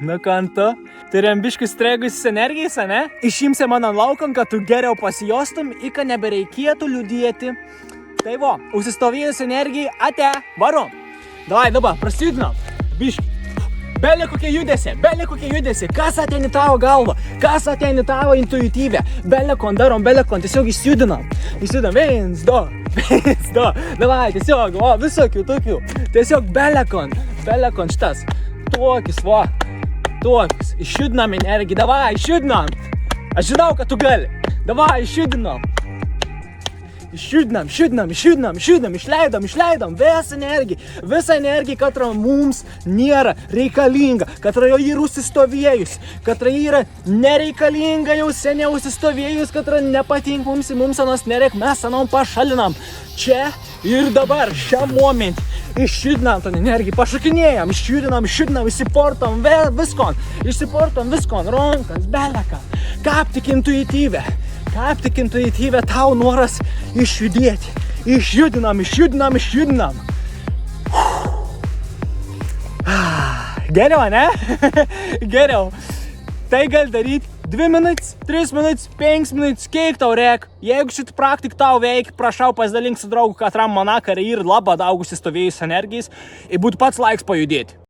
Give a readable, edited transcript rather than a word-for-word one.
Na kanto, turėjom biškius stregusis energijais, ne? Išimsi mano laukan, kad tu geriau pasijostum, kad nebereikėtų liūdėti. Tai vo, užsistovėjus energijai, ate, varom. Davai, dabar, prasidinam. Biški. Belė kokie judesi, kas ateini tavo galvą, kas ateini tavo intuityvę. Belekon darom, tiesiog išjudinam. Išjudinam, 1, 2. Davai, tiesiog, o, visokių tokių. Tiesiog belekon šitas. Tuokis, išjudinam energiją, davai, išjudinam. Aš žinau, kad tu gali. Davai, išjudinam. Išjudinam, išleidom visą energiją, katro mums nėra reikalinga, katro jo yra užsistovėjus, katro yra nereikalinga jau seniau užsistovėjus, katro nepatink mums anos nereik, mes anom pašalinam. Čia ir dabar, šiam momentį, išjudinam tą energiją, pašakinėjam, išjudinam, išsiportom viskon, ronkas, beleką, kaip tik intuityvę tau noras išjudėti. Išjudinam. Geriau, ne? Geriau. Tai gali daryti 2 minutės, 3 minutės, 5 minutės, kiek tau reik. Jeigu šitą praktiką tau veikia, prašau pasidalink su draugu, katram manakarį ir labai daug užsistovėjus energijais ir būtų pats laiks pajudėti.